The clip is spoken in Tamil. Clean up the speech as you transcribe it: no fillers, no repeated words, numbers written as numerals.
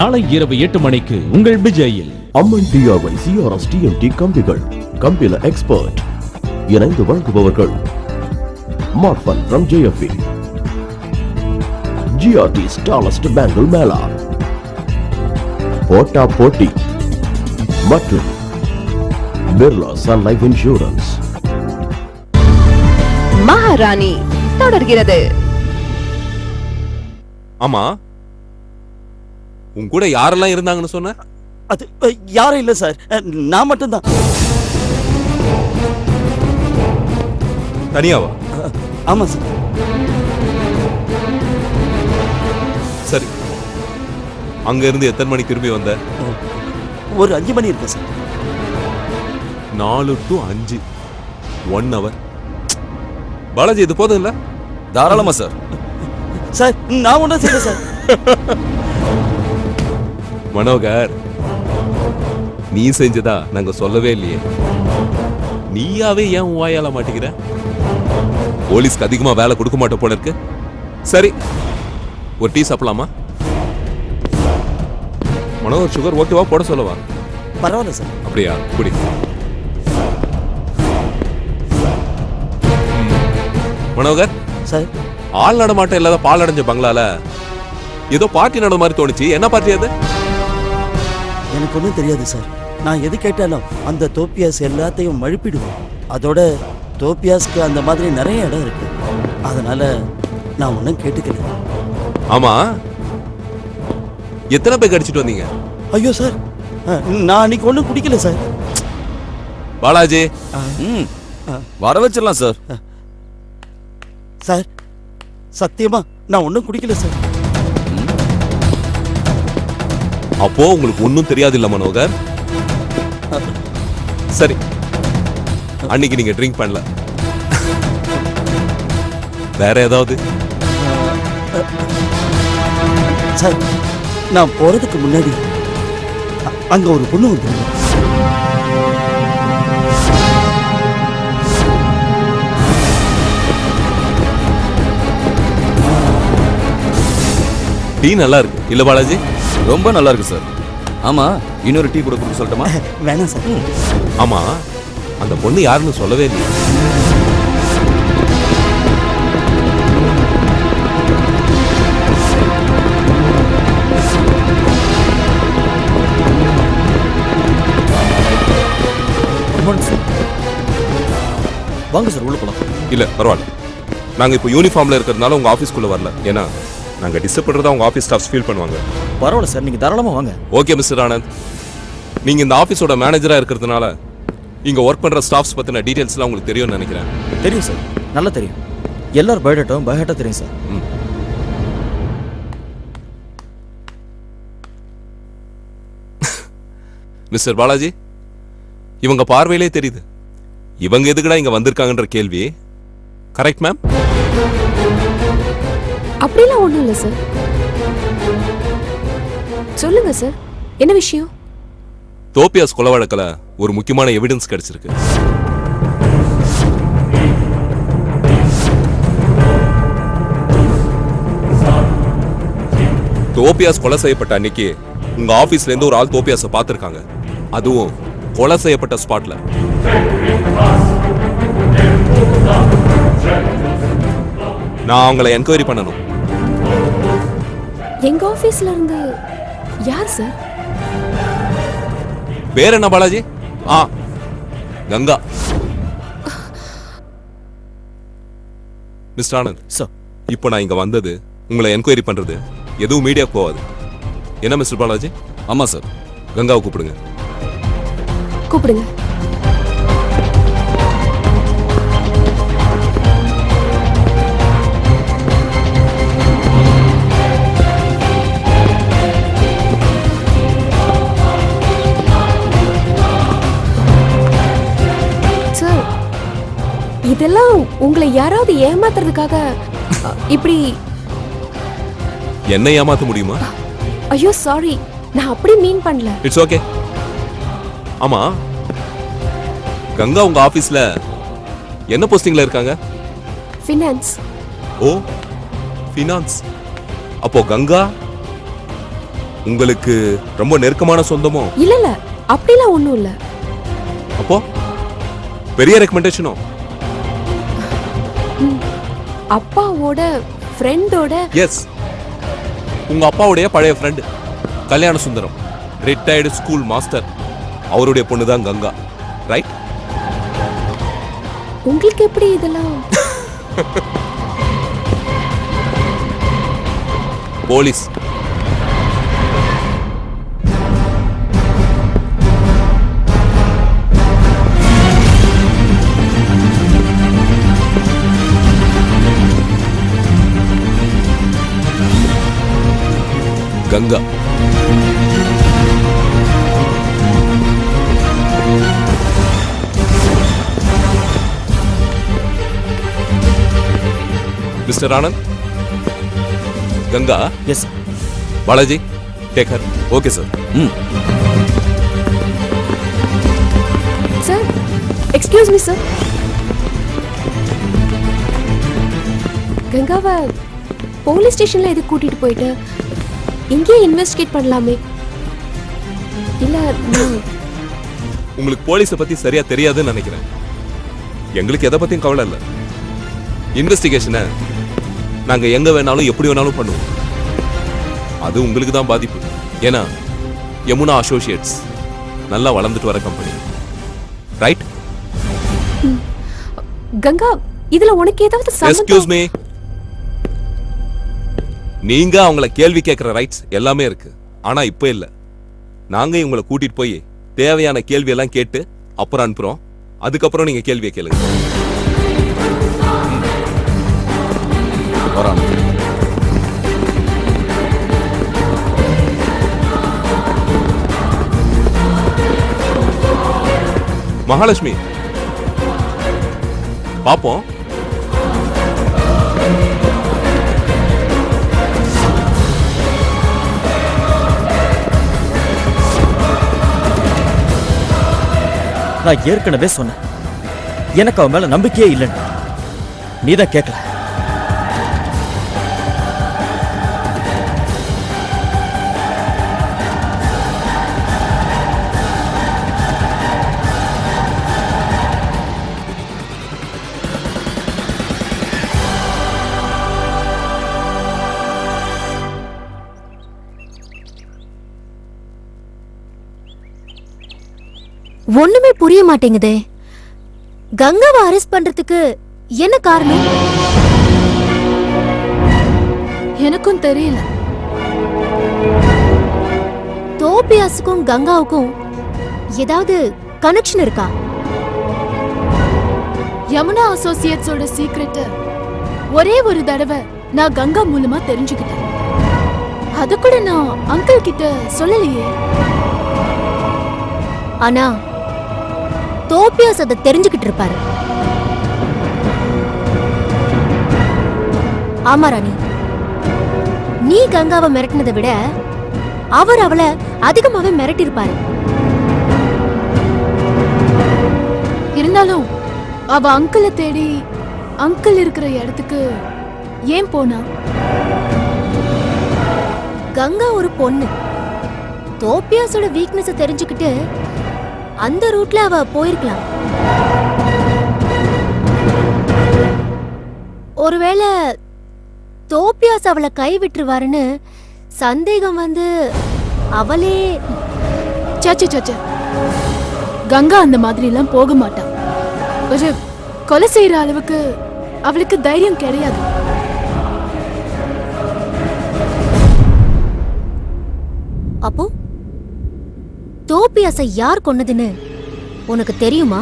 நாளை இரவு 8 மணிக்கு உங்கள் விஜயில். அம்மன் டிஆர்ஒய் சிஆர்எஸ் டிஎம்டி கம்பிகள், கம்பில எக்ஸ்பர்ட். இணைந்து வழங்குபவர்கள் மார்ஃபன் from JFE, GRT ஸ்டாலஸ்ட் பேங்கிள் மேளா, போட்டா போட்டி மற்றும் பிர்லா சன் லைஃப் இன்சூரன்ஸ். மகாராணி தொடர்கிறது. ஆமா, உன் கூட யாரெல்லாம் இருந்தாங்கன்னு சொன்ன? அது யாரும் இல்ல சார், நான் மட்டும்தான். தனியாவா? ஆமா சார். சரி, அங்க இருந்து எத்தனை மணிக்கு திரும்பி வந்த? ஒரு 5 மணி இருக்கு சார். 4 to 5, 1 hour. பாலாஜி, இது போதும் இல்ல? தாராளமா சார். சார் நான் ஒன்றும் செய்யல சார். மனோகர், நீ செஞ்சதா நாங்க சொல்லவே இல்லையே. நீயாவே ஏன் உன் வாயால மாட்டிக்கிற? போலீஸ்க்கு அதிகமா வேலை கொடுக்க மாட்ட போல இருக்கு. சரி, ஒரு டீ சாப்பிடலாமா? மனோகர், சுகர் ஓகேவா? போட சொல்லவா? பரவாயில்ல சார். அப்படியா? குடி. மனோகர் சார், ஆள் நடமாட்டம் இல்லாத பால் அடைஞ்ச பங்களால ஏதோ பார்ட்டி நடந்த மாதிரி தோணுச்சு. என்ன பார்ட்டி அது? எனக்கு ஒன்றும் தெரியாது சார். நான் எது கேட்டாலும் அந்த தோப்பியாஸ் எல்லாத்தையும் மழுப்பிடுவோம். அதோட தோப்பியாஸ்க்கு அந்த மாதிரி நிறைய இடம் இருக்கு. அதனால நான் ஒன்றும் கேட்டுக்கல. ஆமா, எத்தனை பேர் அடிச்சிட்டு வந்தீங்க? ஐயோ சார், நான் அன்னைக்கு ஒன்றும் குடிக்கல சார். பாலாஜி, வர வச்சிடலாம் சார். சார் சத்தியமா நான் ஒன்றும் குடிக்கல சார். அப்போ உங்களுக்கு ஒன்னும் தெரியாது இல்ல மனோகர்? சரி, அன்னைக்கு நீங்க ட்ரிங்க் பண்ணல. வேற ஏதாவது? சார், நான் போறதுக்கு முன்னாடி அங்க ஒரு பொண்ணு வந்து டீ நல்லா இருக்கு இல்ல பாலாஜி? ரொம்ப நல்லா இருக்கு சார். ஆமா, இன்னொரு டீ கூட கொடுக்க சொல்லட்டுமா? வேணாம் சார். ஆமா, அந்த பொண்ணு யாருன்னு சொல்லவே இல்லையே. வாங்க சார், உள்ள போலாம். இல்ல பரவாயில்ல, நாங்க இப்போ யூனிஃபார்ம்ல இருக்கிறதுனால உங்க ஆபீஸ்க்குள்ள வரல. ஏன்னா நாங்க டிஸ்டர்ப் பண்றதா உங்க ஆபீஸ் ஸ்டாஃப்ஸ் ஃபீல் பண்ணுவாங்க. பரவாயில்ல சார், நீங்க தாராளமா வாங்க. ஓகே மிஸ்டர் ஆனந்த், நீங்க இந்த ஆபீஸோட மேனேஜரா இருக்கிறதுனால இங்க ஒர்க் பண்ற ஸ்டாஃப்ஸ் பத்தின டீடைல்ஸ்லாம் உங்களுக்கு தெரியும்னு நினைக்கிறேன். தெரியும் சார், நல்லா தெரியும். எல்லாரும் பயோடேட்டா தெரியும் சார். மிஸ்டர் பாலாஜி, இவங்க பார்வையிலே தெரியுது இவங்க எதுக்குடா இங்க வந்திருக்காங்கன்ற கேள்வி. Correct ma'am? அப்படிலாம் ஒண்ணும் இல்ல சார். சொல்லுங்க சார், என்ன விஷயம்? தோப்பியாஸ் கொலை வழக்குல ஒரு முக்கியமான எவிடன்ஸ் கிடைச்சிருக்கு. தோப்பியாஸ் கொலை செய்யப்பட்ட அன்னைக்கு உங்க ஆபீஸ்ல இருந்து ஒரு ஆள் தோப்பியாஸை பார்த்திருக்காங்க. அதுவும் கொலை செய்யப்பட்ட ஸ்பாட்ல. நான் அவங்களை என்கொயரி பண்ணணும். எங்க ஆபீஸ்ல இருந்து யார் சார்? பேர் என்ன பாலாஜி? கங்கா. மிஸ்டர் ஆனந்த் சார், இப்போ நான் இங்க வந்தது உங்களை என்கொயரி பண்றது எதுவும் மீடியாவுக்கு போகாது. என்ன மிஸ்டர் பாலாஜி? ஆமா சார். கங்காவை கூப்பிடுங்க. கூப்பிடுங்க. சார், இதெல்லாம் உங்களை யாராவது ஏமாத்துறதுக்காக இப்படி? என்ன ஏமாத்த முடியுமா? ஐயோ சாரி, நான் அப்படி மீன் பண்ணல. It's okay. ஆமா, கங்கா உங்க ஆபீஸ்ல என்ன போஸ்டிங்ல இருக்காங்க? ஃபினான்ஸ். ஓ, ஃபினான்ஸ். அப்போ கங்கா உங்களுக்கு ரொம்ப நெருக்கமான சொந்தமோ? இல்ல இல்ல அப்படிலாம் ஒண்ணும் இல்ல. அப்போ பெரிய ரெக்கமெண்டேஷனோ? அப்பாவோட ஃப்ரெண்டோட. எஸ், உங்க அப்பாவுடைய பழைய friend Kalyana Sundaram, retired school master. அவருடைய பொண்ணு தான் கங்கா, ரைட்? உங்களுக்கு எப்படி இதெல்லாம்? Police Ganga mister Anand, Ganga. Yes sir. Balaji, take her. Okay sir. Sir excuse me sir. கங்காவை போலீஸ் ஸ்டேஷன்ல எதுக்கு கூட்டிட்டு போயிட்டு இங்கேயே இன்வெஸ்டிகேட் பண்ணலாமே? இல்ல உங்களுக்கு போலீஸை பத்தி சரியா தெரியாதுன்னு நினைக்கிறேன். எங்களுக்கு எதை பத்தியும் கவலை இல்லை. இன்வெஸ்டிகேஷனை நாங்க எங்க வேணாலும் எப்படி வேணாலும் பண்ணுவோம். அது உங்களுக்கு தான் பாதிப்பு. ஏன்னா யமுனா அசோசியேட்ஸ் நல்லா வளர்ந்துட்டு வர கம்பெனி, ரைட்? கங்கா, இதுல உனக்கு ஏதாவது எக்ஸ்கியூஸ் மீ. நீங்க அவங்கள கேள்வி கேட்கிற ரைட்ஸ் எல்லாமே இருக்கு. ஆனா இப்ப இல்ல. நாங்க இவங்களை கூட்டிட்டு போய் தேவையான கேள்வி எல்லாம் கேட்டு அப்புறம் அனுப்புறோம். அதுக்கப்புறம் நீங்க கேள்வியை கேளுங்க. வரான். மகாலட்சுமி, பாப்போம். நான் ஏற்கனவே சொன்னேன், எனக்கு அவன் மேல நம்பிக்கையே இல்லைன்னு. நீதான் கேட்கல. ஒண்ணுமே புரிய மாட்டேங்குதே. கங்காவை அரெஸ்ட் பண்றதுக்கு என்ன காரணம்? எனக்கும் தெரியல. தோபியாஸுக்கும் கங்காவுக்கும் ஏதாவது கனெக்ஷன் இருக்கா? யமுனா அசோசியேட்ஸோட சீக்ரெட் ஒரே ஒரு தடவை நான் கங்கா மூலமா தெரிஞ்சுக்கிட்டேன். அது கூட நான் அங்கிள் கிட்ட சொல்லலையே. ஆனா தோபியாஸ் அதை தெரிஞ்சுக்கிட்டு இருப்பாரு. ஆமா ராணி, நீ கங்காவை மிரட்டினதை விட அவர் அவளை அதிகமாவே மிரட்டிருப்பாரு. இருந்தாலும் அவ அங்கிளை தேடி அங்கிள் இருக்கிற இடத்துக்கு ஏன் போனா? கங்கா ஒரு பொண்ணு. தோபியாஸோட வீக்னஸ் தெரிஞ்சுக்கிட்டு அந்த ரூட்ல அவ போயிருக்கலாம். ஒருவேளை தோபியாஸ் அவளை கை விட்டுருவாருன்னு சந்தேகம் வந்து அவளே. சச்ச, கங்கா அந்த மாதிரி எல்லாம் போக மாட்டா. ஒரு கொலை செய்யற அளவுக்கு அவளுக்கு தைரியம் கிடையாது. அப்போ தோபியாஸை யார் கொன்னதுன்னு உனக்கு தெரியுமா?